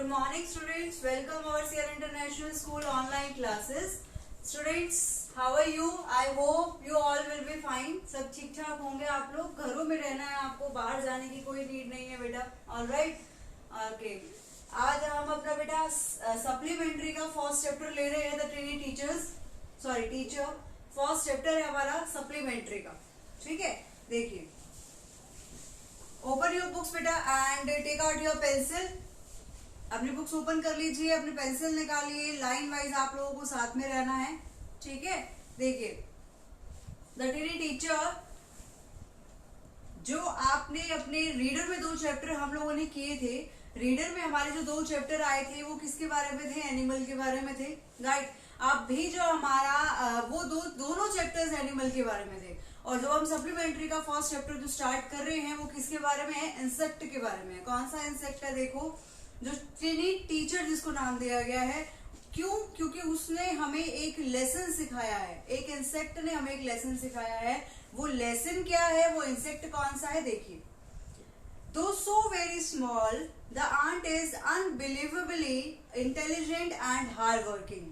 Good morning students, welcome our Sierra International School online classes. Students, how are you? I hope you all will be fine. सब ठीक ठाक होंगे आप लोग. घरों में रहना है आपको, बाहर जाने की कोई नीड नहीं है बेटा. Alright, okay. आज हम अपना बेटा सप्लीमेंट्री का फर्स्ट चैप्टर ले रहे हैं. The trainee teacher first chapter है हमारा सप्लीमेंट्री का. ठीक है, देखिए. ओपन योर बुक्स बेटा and take out your pencil. अपनी बुक्स ओपन कर लीजिए, अपनी पेंसिल निकालिए. लाइन वाइज आप लोगों को साथ में रहना है. ठीक है, देखिए. द ट्रेनी टीचर, जो आपने अपने रीडर में 2 चैप्टर हम लोगों ने किए थे. रीडर में हमारे जो 2 चैप्टर आए थे वो किसके बारे में थे? एनिमल के बारे में थे. राइट. अब भी जो हमारा वो दोनों चैप्टर्स एनिमल के बारे में थे. और जो हम सप्लीमेंट्री का फर्स्ट चैप्टर जो स्टार्ट कर रहे हैं वो किसके बारे में है? इंसेक्ट के बारे में है. कौन सा इंसेक्ट है? देखो, जो ट्रेनी टीचर जिसको नाम दिया गया है. क्यों? क्योंकि उसने हमें एक लेसन सिखाया है. एक इंसेक्ट ने हमें एक लेसन सिखाया है. वो लेसन क्या है? वो इंसेक्ट कौन सा है? देखिए. Though so very small, the ant is unbelievably intelligent and hardworking.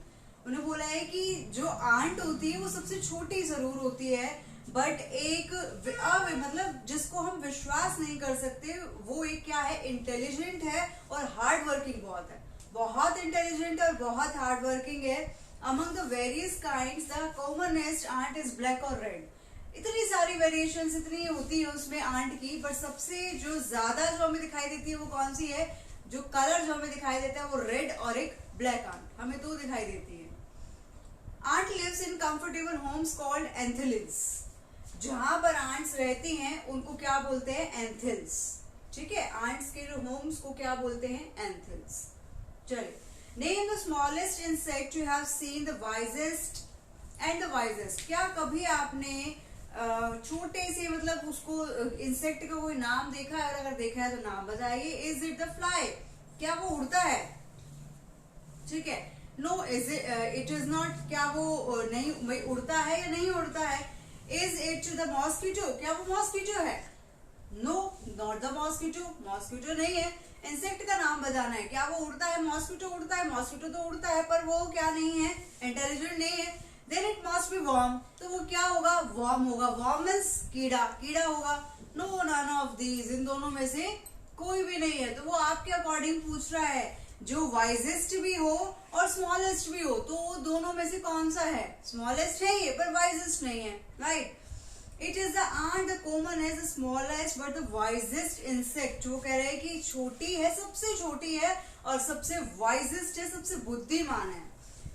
उन्हें बोला है कि जो आंट होती है वो सबसे छोटी जरूर होती है, बट एक मतलब जिसको हम विश्वास नहीं कर सकते, वो एक क्या है? इंटेलिजेंट है और हार्ड वर्किंग बहुत है. बहुत इंटेलिजेंट और बहुत हार्ड वर्किंग है. Among the various kinds the commonest ant is black और रेड. इतनी सारी वेरिएशंस इतनी होती है उसमें आंट की, पर सबसे जो ज्यादा जो हमें दिखाई देती है वो कौन सी है? जो कलर जो हमें दिखाई देता है वो रेड और एक ब्लैक आंट हमें तो दिखाई देती है. Ant lives in comfortable homes called anthills. जहां पर आंट्स रहती हैं उनको क्या बोलते हैं? एंथिल्स. ठीक है, आंट्स के जो होम्स को क्या बोलते हैं? एंथिल्स. चलिए. Name the smallest insect you have seen the wisest and the wisest. क्या कभी आपने छोटे से मतलब उसको इंसेक्ट का कोई नाम देखा है? और अगर देखा है तो नाम बताइए. Is it the fly? क्या वो उड़ता है? ठीक है. No, it is not. क्या वो नहीं उड़ता है या नहीं उड़ता है? Is it the mosquito? क्या वो मॉस्किटो है? No, not the mosquito. Mosquito नहीं है. इंसेक्ट का नाम बताना है. क्या वो उड़ता है? मॉस्किटो उड़ता है. मॉस्किटो तो उड़ता है, पर वो क्या नहीं है? इंटेलिजेंट नहीं है. Then it must be worm. तो वो क्या होगा? वर्म होगा. वर्म मीन्स कीड़ा. कीड़ा होगा. No, none of these. इन दोनों में से कोई भी नहीं है. तो वो आपके अकॉर्डिंग पूछ रहा है जो वाइजेस्ट भी हो और स्मॉलेस्ट भी हो, तो वो दोनों में से कौन सा है? स्मॉलेस्ट है ये, पर वाइजेस्ट नहीं है. Right. It is the ant the common है, the smallest but the wisest insect. वो कह रहे हैं कि छोटी है, सबसे छोटी है और सबसे वाइजेस्ट है, सबसे बुद्धिमान है.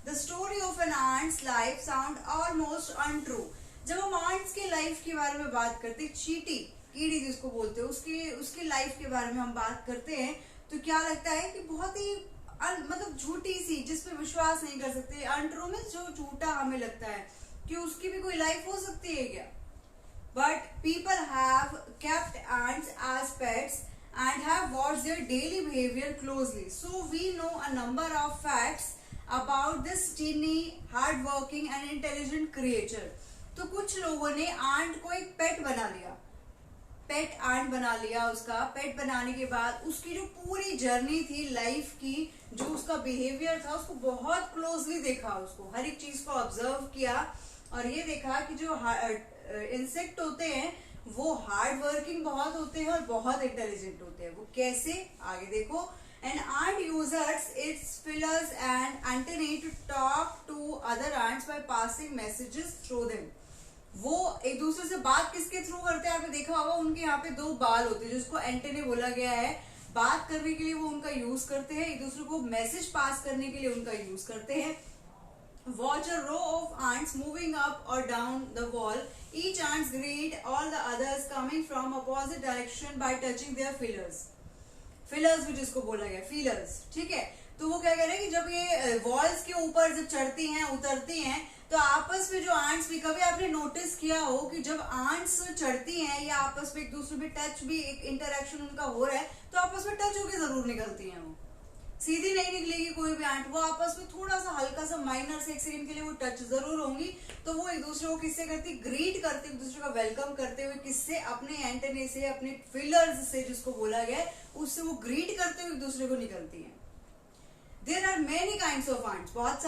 The story of an ant's life sound almost untrue. जब हम आंट्स के लाइफ के बारे में बात करते हैं, चीटी कीड़ी जिसको बोलते हैं, उसकी लाइफ के बारे में हम बात करते हैं, तो क्या लगता है कि बहुत ही मतलब झूठी सी, जिसपे विश्वास नहीं कर सकते. अनट्रू में जो झूठा हमें लगता है कि उसकी भी कोई लाइफ हो सकती है क्या? But people have kept ants as pets and have watched their daily behavior closely. So we know a number of facts about this teeny, hardworking and intelligent creature. तो कुछ लोगों ने आंट को एक पेट बना लिया. पेट आंट बना लिया. उसका पेट बनाने के बाद उसकी जो पूरी जर्नी थी लाइफ की, जो उसका बिहेवियर था, उसको बहुत क्लोजली देखा. उसको हर एक चीज को ऑब्जर्व किया और ये देखा कि जो इंसेक्ट होते हैं वो हार्ड वर्किंग बहुत होते हैं और बहुत इंटेलिजेंट होते हैं. वो कैसे? आगे देखो. एन आंट यूजर्स its feelers and antennae to talk to other ants by passing messages through them. वो एक दूसरे से बात किसके थ्रू करते हैं? आपने देखा होगा उनके यहाँ पे 2 बाल होते हैं जिसको एंटेने बोला गया है. बात करने के लिए वो उनका यूज करते हैं, एक दूसरे को मैसेज पास करने के लिए उनका यूज करते हैं. Watch a row of ants moving up or down the wall. Each ants greet all the others coming from opposite direction by touching their feelers. Feelers भी जिसको बोला गया, feelers. ठीक है. तो वो क्या कह रहे हैं कि जब ये वॉल्स के ऊपर जब चढ़ती हैं, उतरती हैं, तो आपस में जो आंट्स भी, कभी आपने नोटिस किया हो कि जब आंट्स चढ़ती हैं या आपस में एक दूसरे में टच भी, एक इंटरेक्शन उनका हो रहा है, तो आपस में टच होकर जरूर निकलती हैं. वो सीधी नहीं निकलेगी कोई भी आंट. वो आपस में थोड़ा सा हल्का सा माइनर से 1 सेकंड के लिए वो टच जरूर होंगी. तो वो एक दूसरे को किससे करती? ग्रीट करते, एक दूसरे का वेलकम करते हुए. किससे? अपने एंटेने से, अपने फिलर्स से जिसको बोला गया है, उससे वो ग्रीट करते हुए एक दूसरे को निकलती हैं. There are many kinds of ants, बहुत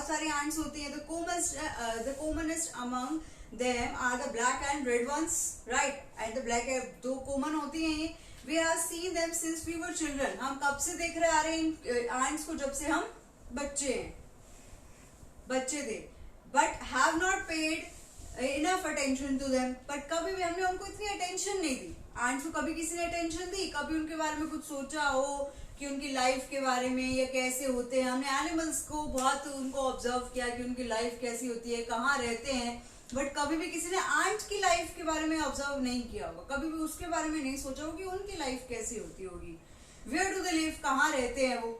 सारी आंट्स होती हैं. The commonest among them are the black and red ones, right. And the black दो कॉमन होती हैं ये. We have seen them since we were children, हम कब से देख रहे आ रहे हैं इन आंट्स को, जब से हम बच्चे थे. But have not paid enough attention to them, but कभी भी हमने उनको इतनी अटेंशन नहीं दी. आंट्स को कभी किसी ने अटेंशन दी? कभी उनके बारे में कुछ सोचा हो कि उनकी लाइफ के बारे में या कैसे होते हैं? हमने एनिमल्स को बहुत उनको ऑब्जर्व किया कि उनकी लाइफ कैसी होती है, कहाँ रहते हैं, बट कभी भी किसी ने आंट की लाइफ के बारे में ऑब्जर्व नहीं किया होगा. कभी भी उसके बारे में नहीं सोचा होगा कि उनकी लाइफ कैसी होती होगी. वेयर डू दे लिव, कहाँ रहते हैं वो?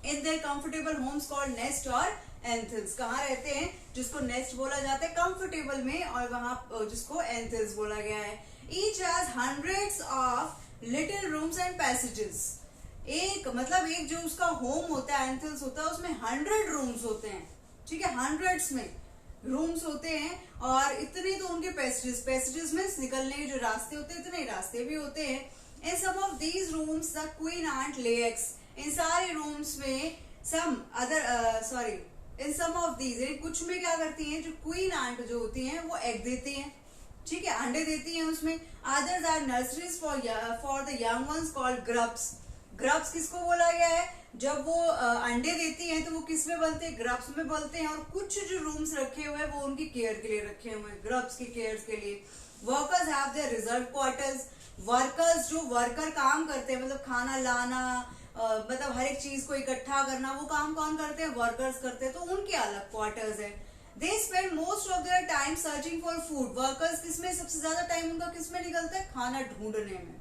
In their comfortable homes called nest और एंथल्स. कहाँ रहते हैं? जिसको नेस्ट बोला जाता है कंफर्टेबल में, और वहां जिसको एंथल्स बोला गया है. Each has hundreds of little rooms and passages. एक जो उसका होम होता है, एंथल्स होता है, उसमें 100 रूम्स होते हैं. ठीक है, हंड्रेड्स में रूम्स होते हैं. और इतने तो उनके पैसेजेस में निकलने के जो रास्ते होते हैं, इतने रास्ते भी होते हैं. In some of these rooms the queen ant lay eggs. इन सारे रूम्स में इन सम ऑफ दीज, कुछ में क्या करती हैं, जो क्वीन आंट जो होती हैं वो एग देती हैं. ठीक है, अंडे देती हैं उसमें. Others are nurseries for the young ones called grubs. Grubs किसको बोला गया है? जब वो अंडे देती हैं तो वो किस में बनते हैं? ग्रब्स में बनते हैं. और कुछ जो रूम्स रखे हुए हैं वो उनकी केयर के लिए रखे हुए हैं, ग्रब्स की केयर के लिए. Workers have their reserve quarters. Workers, जो वर्कर काम करते हैं, मतलब खाना लाना, मतलब हर एक चीज को इकट्ठा करना, वो काम कौन करते हैं? वर्कर्स करते हैं. तो उनके अलग क्वार्टर्स है. They spend most of their time searching for food. Workers किसमें सबसे ज्यादा टाइम उनका किसमें निकलता है? खाना ढूंढने में.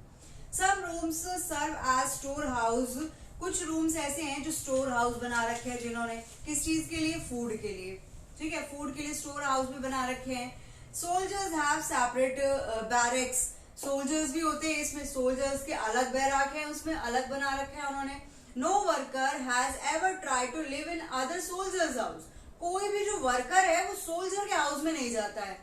Some rooms serve as store house. कुछ रूम्स ऐसे हैं जो स्टोर हाउस बना रखे हैं जिन्होंने, किस चीज के लिए? फूड के लिए. ठीक है, फूड के लिए स्टोर हाउस भी बना रखे हैं. Soldiers have separate barracks. Soldiers भी होते हैं इसमें, सोल्जर्स के अलग बैरक है, उसमें अलग बना रखे हैं उन्होंने. No worker has ever try to live in other soldiers house. कोई भी जो वर्कर है वो सोल्जर के हाउस में नहीं जाता है,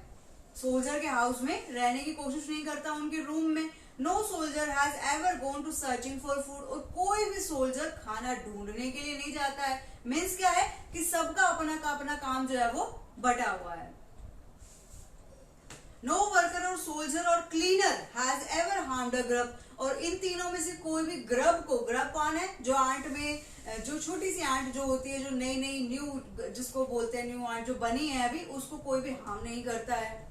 सोल्जर के हाउस में रहने की कोशिश नहीं करता उनके रूम में. No soldier has ever gone to searching for food. और कोई भी सोल्जर खाना ढूंढने के लिए नहीं जाता है. मीन्स क्या है कि सबका अपना का अपना काम जो है वो बटा हुआ है. नो वर्कर और सोल्जर और cleaner has ever harmed a grub. और इन तीनों में से कोई भी ग्रब कौन है? जो आंट में, जो छोटी सी आंट जो होती है, जो नई न्यू, जिसको बोलते हैं न्यू आंट, जो बनी है अभी, उसको कोई भी हार्म नहीं करता है.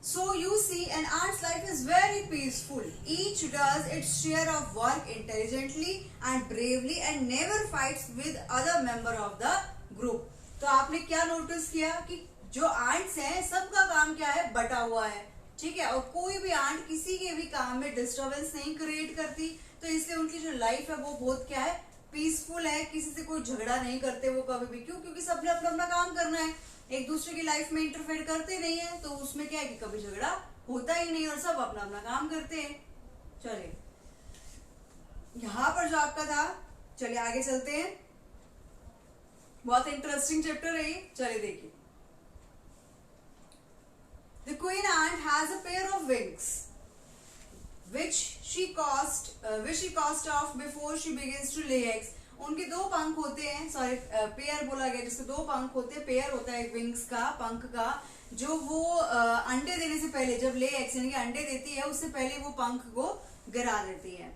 So you see, an ant's life is very peaceful. Each does its share of work intelligently and bravely and never fights with other member of the group. तो आपने क्या नोटिस किया कि जो आंट्स हैं सबका काम क्या है? बटा हुआ है. ठीक है, और कोई भी आंट किसी के भी काम में डिस्टरबेंस नहीं क्रिएट करती. तो इसलिए उनकी जो लाइफ है वो बहुत क्या है? पीसफुल है. किसी से कोई झगड़ा नहीं करते वो कभी भी. क्यों? क्योंकि सबने अपना अपना काम करना है, एक दूसरे की लाइफ में इंटरफेयर करते नहीं है. तो उसमें क्या है कि कभी झगड़ा होता ही नहीं और सब अपना अपना काम करते हैं. चलिए, यहां पर जो आपका था, चलिए आगे चलते हैं. बहुत इंटरेस्टिंग चैप्टर है ये. चलिए देखिए. The queen ant has a pair of wings, which she cast off before she begins to lay eggs. उनके दो पंख होते हैं, पेयर बोला गया जिसके दो पंख होते हैं. पेयर होता है विंग्स का, पंख का, जो वो अंडे देने से पहले, जब ले एग्स यानी कि अंडे देती है उससे पहले वो पंख को गिरा देती है.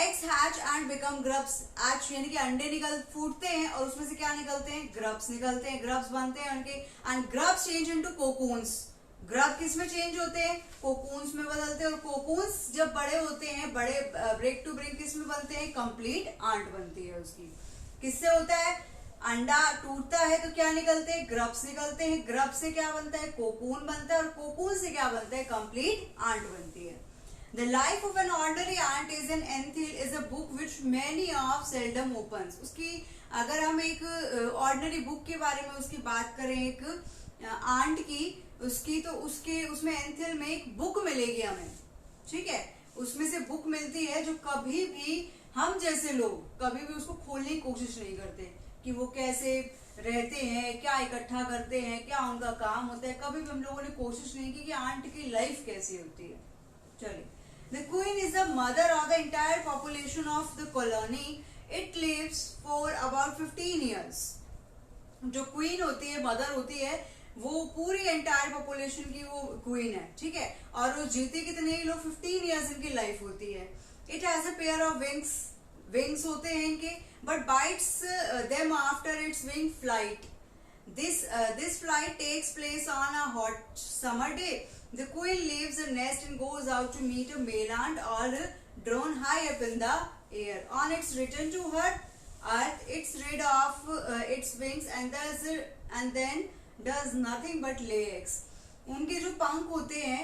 Eggs hatch and become grubs. Hatch यानी कि अंडे फूटते हैं और उसमें से क्या निकलते हैं? ग्रब्स निकलते हैं, ग्रब्स बनते हैं उनके. And grubs change into cocoons. Grub किस में चेंज होते हैं? कोकून्स में बदलते हैं. और कोकून्स जब बड़े होते हैं, बड़े ब्रेक टू ब्रेक किस में बनते हैं? कंप्लीट आंट बनती है उसकी. किससे होता है? अंडा टूटता है तो क्या निकलते हैं? ग्रब्स निकलते हैं. ग्रब से क्या बनता है? कोकून बनता है. और कोकून से क्या बनता है? कंप्लीट आंट बनती है. The life of an ordinary ant is an anthill is a book which many of seldom opens. उसकी अगर हम एक ऑर्डिनरी बुक के बारे में उसकी बात करें, एक आंट की, उसकी, तो उसमें एंथिल में एक बुक मिलेगी हमें. ठीक है, उसमें से बुक मिलती है जो कभी भी हम जैसे लोग कभी भी उसको खोलने की कोशिश नहीं करते कि वो कैसे रहते हैं, क्या इकट्ठा करते हैं, क्या उनका काम होता है. कभी भी हम लोगों ने कोशिश नहीं की कि आंट की लाइफ कैसी होती है. चलिए. The queen is the mother of the entire population of the colony. It lives for about 15 years. जो क्वीन होती है, मदर होती है, वो पूरी एंटायर पॉपुलेशन की वो क्वीन है, ठीक है। और वो जीते कितने ही लोग 15 ईयर्स इनकी लाइफ होती है। It has a pair of wings, wings होते हैं इनके, but bytes them after it's wing flight. This flight takes place on a hot summer day. The queen leaves the nest and goes out to meet a male ant or drone high up in the air. On its return to her earth, it's rid of its wings and then does nothing but lay eggs. उनके जो पंख होते हैं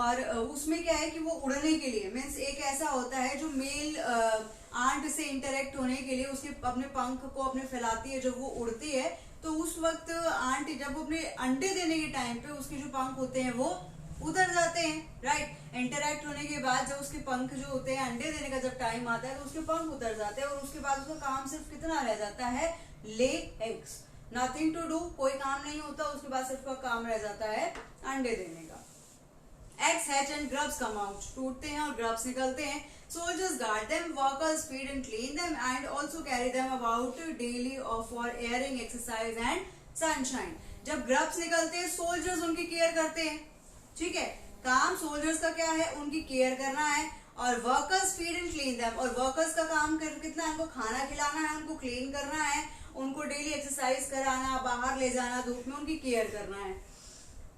और उसमें क्या है कि वो उड़ने के लिए मीन्स एक ऐसा होता है जो मेल आंट से इंटरेक्ट होने के लिए उसके अपने पंख को अपने फैलाती है। जब वो उड़ती है तो उस वक्त आंट जब वो अपने अंडे देने के टाइम पे उसके जो पंख होते हैं वो उतर जाते हैं, राइट। इंटरेक्ट होने के बाद जब उसके पंख जो होते हैं अंडे देने का जब टाइम आता है तो उसके पंख उतर जाते हैं और उसके बाद उसका काम सिर्फ कितना रह जाता है, lay eggs, nothing to do, कोई काम नहीं होता। उसके बाद सिर्फ का काम रह जाता है अंडे देने का। Eggs hatch and grubs come out. टूटते हैं और grubs निकलते हैं। Soldiers guard them, workers feed and clean them, and also carry them about daily for airing, exercise and sunshine. जब grubs निकलते हैं, soldiers उनकी केयर करते हैं, ठीक है। काम soldiers का क्या है, उनकी केयर करना है। और workers feed and clean them, और workers का काम कितना है, उनको खाना खिलाना है, उनको क्लीन करना है, उनको डेली एक्सरसाइज कराना, बाहर ले जाना, धूप में उनकी केयर करना है।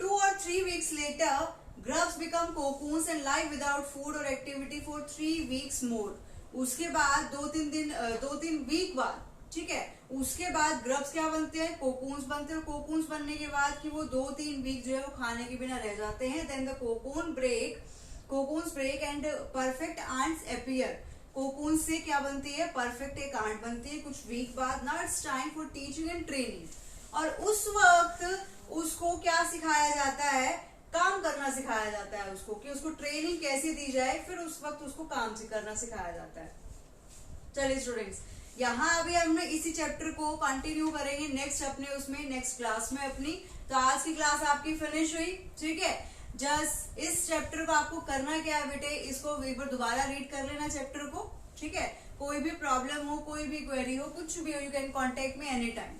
2 or 3 weeks later, grubs become cocoons and live without food or activity for 3 weeks more. उसके बाद 2-3 वीक बाद, ठीक है, उसके बाद ग्रब्स क्या बनते हैं, कोकून्स बनते हैं। कोकून्स बनने के बाद कि वो 2-3 वीक जो है वो खाने के बिना रह जाते हैं। Then the cocoons break and perfect ants appear. Cocoon से क्या बनती है, परफेक्ट एक आंट बनती है कुछ वीक बाद। Now it's time for teaching and training. और उस वक्त उसको क्या सिखाया जाता है, काम करना सिखाया जाता है उसको, कि उसको ट्रेनिंग कैसे दी जाए, फिर उस वक्त उसको काम से करना सिखाया जाता है। चलिए स्टूडेंट्स, यहाँ अभी हमने इसी चैप्टर को कंटिन्यू करेंगे नेक्स्ट अपने उसमें नेक्स्ट क्लास में अपनी। तो आज की क्लास आपकी फिनिश हुई, ठीक है। जस्ट इस चैप्टर को आपको करना क्या है बेटे, इसको एक बार दोबारा रीड कर लेना चैप्टर को, ठीक है। कोई भी प्रॉब्लम हो, कोई भी क्वेरी हो, कुछ भी हो, you can contact me any time.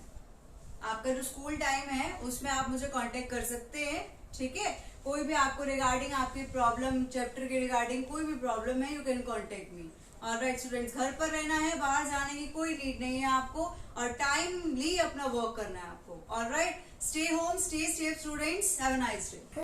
आपका जो स्कूल टाइम है उसमें आप मुझे कांटेक्ट कर सकते हैं, ठीक है। कोई भी आपको रिगार्डिंग आपकी प्रॉब्लम चैप्टर के रिगार्डिंग कोई भी प्रॉब्लम है, you can contact me. Alright students, घर पर रहना है, बाहर जाने की कोई नीड नहीं है आपको, और टाइमली अपना वर्क करना है आपको। Alright, stay home, stay safe students, have a nice day.